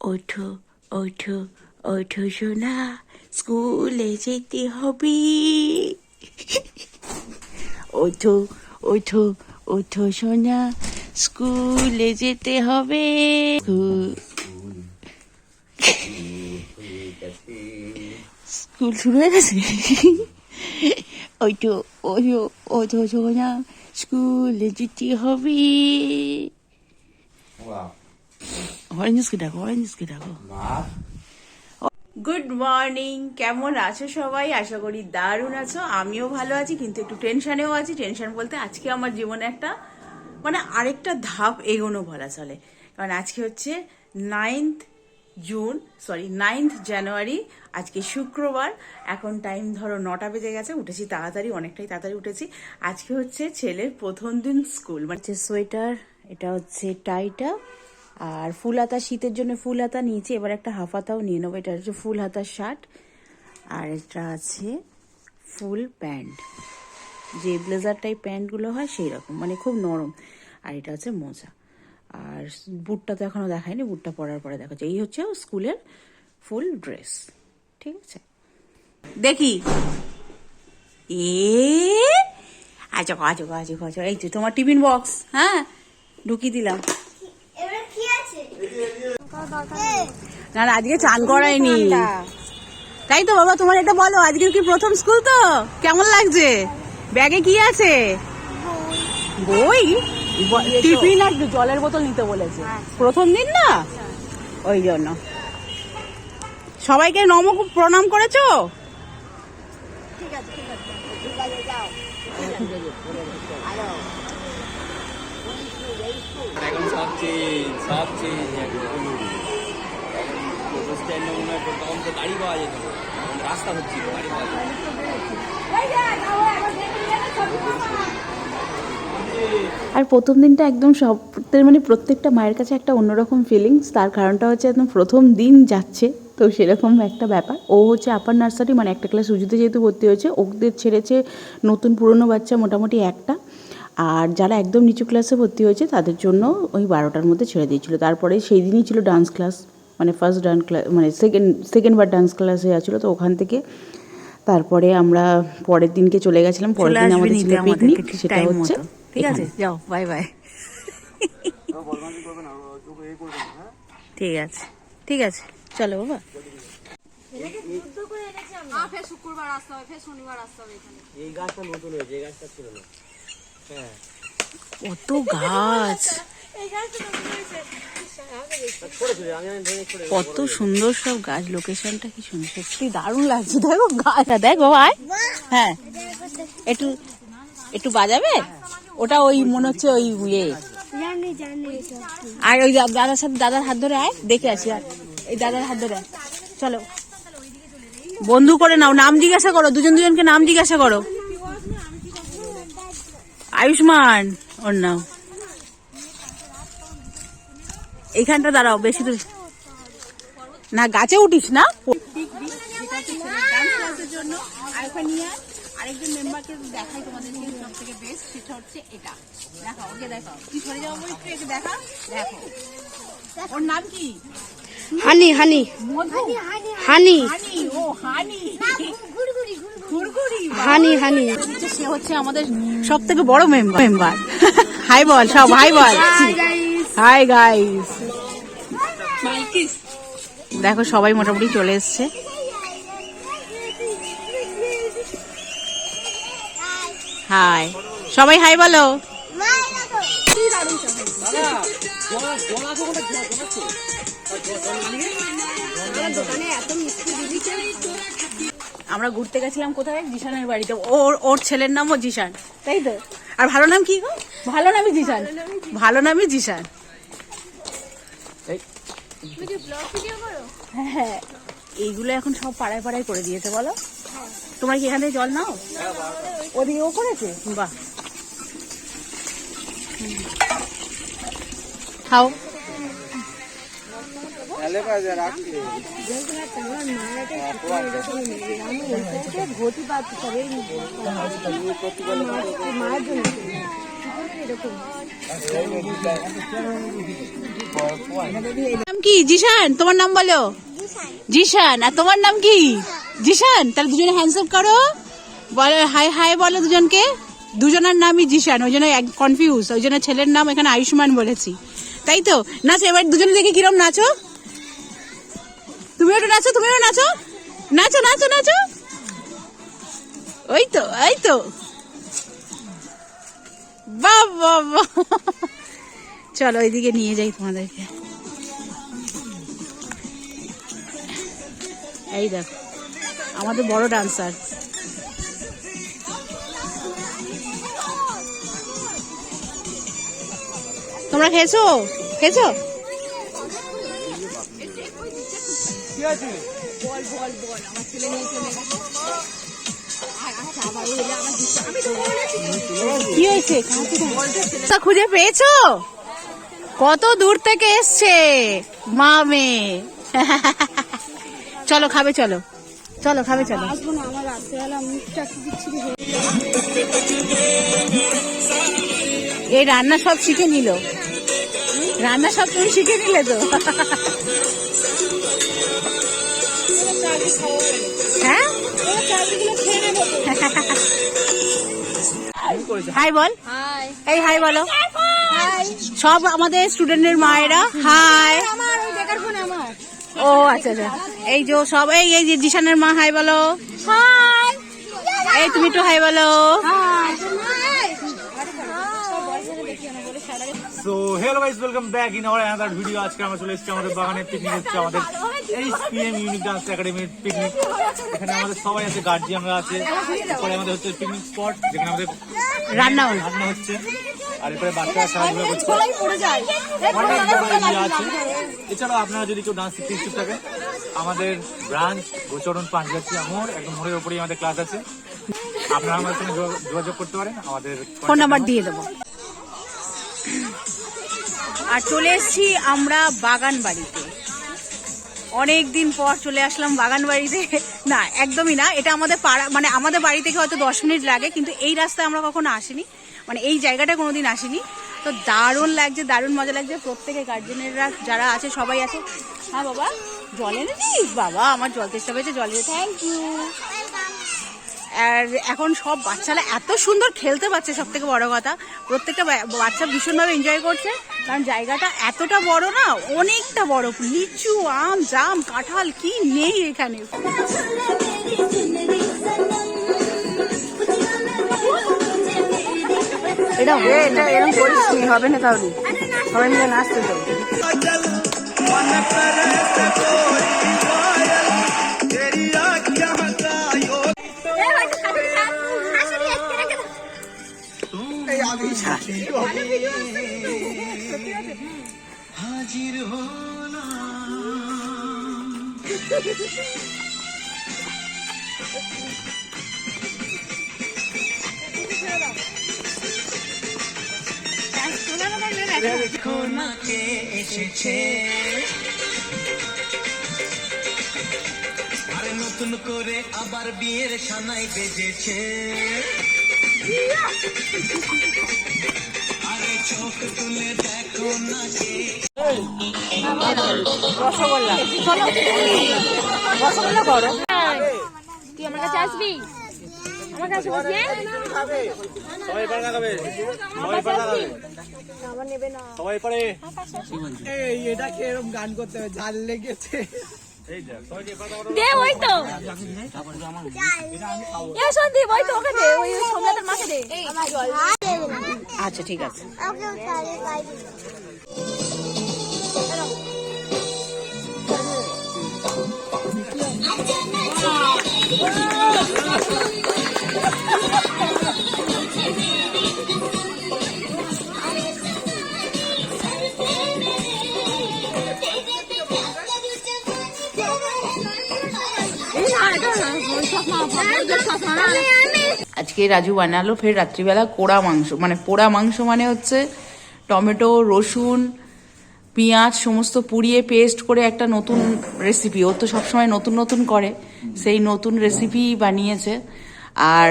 ওঠো ওঠো ওঠো সোনা, স্কুলে যেতে হবে। ওঠো ওঠো ওঠো সোনা, স্কুলে যেতে হবে। স্কুল শুরু হয়ে গেছে। ওঠো ওঠো ওঠো সোনা, স্কুলে যেতে হবে। অরেঞ্জকে ডাকো, অরেঞ্জকে ডাকো। গুড মর্নিং, কেমন আছো সবাই? আশা করি দারুণ আছো। আমিও ভালো আছি, কিন্তু একটু টেনশনেও আছি। টেনশন বলতে আজকে আমার জীবনে একটা আরেকটা ধাপ এগোনো বলা চলে। কারণ আজকে হচ্ছে 9th জানুয়ারি। আজকে শুক্রবার। এখন টাইম ধরো 9টা বেজে গেছে। উঠেছি তাড়াতাড়ি, অনেকটাই তাড়াতাড়ি উঠেছি। আজকে হচ্ছে ছেলের প্রথম দিন স্কুল। সোয়েটার, এটা হচ্ছে টাইটা, আর ফুল হাতা, শীতের জন্য ফুল হাতা নিয়েছি। এবার একটা হাফ হাতাও নিয়ে নেবো। এটা হচ্ছে ফুল হাতার শার্ট, আর এটা আছে ফুল প্যান্ট, যে ব্লেজার টাইপ প্যান্টগুলো হয় সেই রকম, খুব নরম। আর এটা হচ্ছে মোজা, আর বুটটা তো এখনো দেখায়নি, বুটটা পরার পরে দেখাচ্ছে। এই হচ্ছে স্কুলের ফুল ড্রেস। ঠিক আছে, দেখি। আচ্ছা আচ্ছা আচ্ছা আচ্ছা, এই তো তোমার টিফিন বক্স। হ্যাঁ, ঢুকিয়ে দিলাম। না না, আজকে চান করায়নি। তাই তো বাবা, তোমার এটা বলো, আজকে কি প্রথম স্কুল তো কেমন লাগছে? ব্যাগে কি আছে? বই, টিফিন আর জলের বোতল নিতে বলেছে। প্রথম দিন না, ওই জন্য। সবাইকে প্রণাম করেছো? ঠিক আছে ঠিক আছে, যাও। এখন সব চেঞ্জ তখন তো গাড়ি পাওয়া যেত, রাস্তা হচ্ছিল, গাড়ি পাওয়া যেত। আর প্রথম দিনটা একদম সব প্রত্যেকটা মায়ের কাছে একটা অন্যরকম ফিলিংস। তার কারণটা হচ্ছে একদম প্রথম দিন যাচ্ছে, তো সেরকম একটা ব্যাপার। ও হচ্ছে আপার নার্সারি, একটা ক্লাস উঁচুতে যেহেতু ভর্তি হয়েছে, ওদের ছেড়েছে নতুন পুরনো বাচ্চা মোটামুটি একটা। আর যারা একদম নিচু ক্লাসে ভর্তি হয়েছে তাদের জন্য ওই 12টার মধ্যে ছেড়ে দিয়েছিল। তারপরে সেই দিনই ছিল dance class, first dance class, সেকেন্ডবার ডান্স ক্লাসে আছিল। তো ওখান থেকে তারপরে আমরা পরের দিনকে চলে গেছিলাম। পরের দিন আমাদের ছিল পিকনিক, সেটা হচ্ছে। ঠিক আছে, যাও, বাই বাই। ঠিক আছে ঠিক আছে, চলো বাবা। শুক্রবার আসতে হবে, ফের শনিবার আসতে হবে। এই গাছটা নতুন হয়েছে, এই গাছটা ছিল না। হ্যাঁ, কত গাছ, কত সুন্দর সব গাছ। লোকেশনটা কি সুন্দর, সত্যি দারুণ লাগছে। দেখো গাছ, দেখো ভাই। হ্যাঁ, একটু একটু বাজাবে ওটা, ওই মনে হচ্ছে ওই ইয়ে। আর ওই দাদার সাথে, দাদার হাত ধরে আয়, দেখে আসি। আর এই দাদার হাত ধরে চলো, বন্ধু করে নাও। নাম জিজ্ঞাসা করো, দুজনকে নাম জিজ্ঞাসা করো। আয়ুষ্মান ওর নাম। এইখানটা দাঁড়াও, বেশি দূর না, গাছে উঠিস না। আরেকজন মেম্বারকে দেখাই তোমাদেরকে, সব থেকে বেস্ট সেটা হচ্ছে এটা। দেখাও, ওকে দেখাও, তুই সরে যাবো বলে একটু দেখো। ওর নাম কি? হানি হানি হানি ও হানি, হানি হানি। সে হচ্ছে আমাদের সব থেকে বড় মেম্বার। হাই বল সব, হাই বল। হাই গাইস, দেখো সবাই মোটামুটি চলে এসছে। হাই, সবাই হাই বলো। আমরা ঘুরতে গেছিলাম কোথায়? জিশানের বাড়িতে। ওর ছেলের নামও জিশান, তাই তো? আর ভালো নাম কি গো? ভালো নামই জিশান, ভালো নামই জিশান। হ্যাঁ, এইগুলো এখন সব পাড়ায় পাড়ায় করে দিয়েছে। বলো, তোমরা কি এখান থেকে জল নাও? ওদিকেও করেছে, বাহ। খাও। ঘটি মায়ের জন্য এরকম নাম কি? জিশান। তোমার নাম বলো। জিশান। আর তোমার নাম কি? জিশান। তাহলে দুজনে হ্যান্ডস আপ করো, বলো হাই হাই বলো দুজনকে। দুজনের নামই জিশান, ওই জন্য কনফিউজ, ওই জন্য ছেলের নাম এখানে আয়ুষ্মান বলেছি, তাই তো? নাচো এবার দুজনে দেখি কিরম নাচো। তুমিও একটু নাচো, তুমিও নাচো, নাচো নাচো নাচো। ওই তো, এই তো, বাহ বাহ বাহ। চলো ওইদিকে নিয়ে যাই তোমাদেরকে। এই দেখো আমাদের বড় ডান্সার। তোমরা খেয়েছো? খেয়েছো? কি হয়েছে? খুঁজে পেয়েছো? কত দূর থেকে এসছে মা মেয়ে। চলো খাবে, চলো চলো খাবে, চলো। এই রান্না সব শিখে নিল, রান্না সব তুমি শিখে নিলে তো। হ্যাঁ হাই বল, এই হাই বলো সব আমাদের স্টুডেন্টের মায়েরা। হাই। ও আচ্ছা আচ্ছা, এই যে সব, এই যে জিশানের মা হাই বলো। এই তুমি একটু হাই বলো। So hello guys, welcome back in our another video. আজকে আমরা চলে এসেছি আমাদের বাগানের পিকনিক, হচ্ছে আমাদের এইচপিএম ইউনিক ডান্স একাডেমির পিকনিক। এখানে আমাদের সবাই আছে, গার্জিয়ানরা আছে, তারপরে আমাদের হচ্ছে পিকনিক স্পট যেখানে আমাদের রান্না হচ্ছে, আর এরপরে বাচ্চারা খেলাধুলা করছে, অনেক বড় এরিয়া আছে। এছাড়াও আপনারা যদি কেউ ডান্স শিখতে ইচ্ছুক থাকেন, আমাদের ব্রাঞ্চ গোচরণ পাঞ্জাবি মোড়, একদম মোড়ের উপরেই আমাদের ক্লাস আছে। আপনারা আমাদের সঙ্গে যোগাযোগ করতে পারেন, আমাদের ফোন নাম্বার দিয়ে দেবো। আর চলে এসেছি আমরা বাগান বাড়িতে, অনেক দিন পর চলে আসলাম বাগান বাড়িতে। না একদমই না, এটা আমাদের পাড়া, মানে আমাদের বাড়ি থেকে হয়তো 10 মিনিট লাগে, কিন্তু এই রাস্তায় আমরা কখনো আসিনি, মানে এই জায়গাটা কোনোদিন আসিনি। তো দারুণ লাগছে, দারুণ মজা লাগছে। প্রত্যেকে গার্জেনেররা যারা আছে সবাই আছে। হ্যাঁ বাবা জল এনেছিস? বাবা আমার জল তেষ্টা পেয়েছে, জল এনে থ্যাংক ইউ। আর এখন সব বাচ্চারা এত সুন্দর খেলতে পারছে, সব থেকে বড় কথা প্রত্যেকটা বাচ্চা ভীষণভাবে এনজয় করছে, কারণ জায়গাটা এতটা বড় না, অনেকটা বড়। লিচু, আম, জাম, কাঁঠাল কি নেই এখানে। এটা এরকম করিস হবে না, তাহলে সবাই মিলে নাচতে তো। হাজির হলো কে এসেছে, আরে নতুন করে আবার বিয়ের সানাই বেজেছে, আরে চোখ তুলে দেখো না কে। রসগোল্লা, চলো রসগোল্লা করো। তুই আমার কাছে আসবি? আমার কাছে বসবি? সবাই পারে না খাবে, সবাই পারে না খাবে, সবাই পারে। এই এটা কি এরকম গান করতে হবে? ঝাল লেগেছে। এই দেখ সবাই যে কথা বলো। দে ওই তো। এ সন্দীপ ওই তো ওকে দে, ওই সোমনাথের মাকে দে। আচ্ছা ঠিক আছে। আজকে রাজু বানালো ফের রাত্রিবেলা কোড়া মাংস, মানে পোড়া মাংস মানে হচ্ছে টমেটো, রসুন, পেঁয়াজ সমস্ত পুড়িয়ে পেস্ট করে একটা নতুন রেসিপি। ও তো সবসময় নতুন নতুন করে, সেই নতুন রেসিপি বানিয়েছে। আর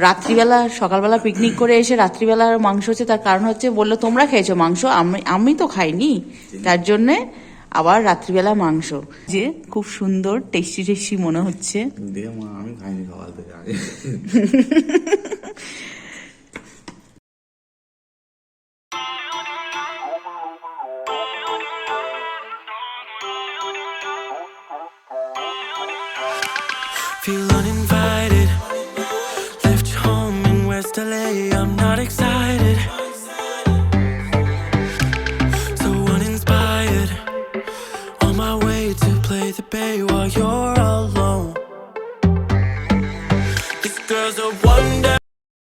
রাত্রিবেলা সকালবেলা পিকনিক করে এসে রাত্রিবেলা মাংস হচ্ছে, তার কারণ হচ্ছে বললো তোমরা খেয়েছো মাংস, আমি তো খাইনি, তার জন্যে আবার রাত্রিবেলা মাংস। যে খুব সুন্দর টেস্টি টেস্টি মনে হচ্ছে। আমি খাইনি সকাল থেকে আগে। Feel uninvited. Left home in West LA. I'm not excited. So uninspired. On my way to play the bay while you're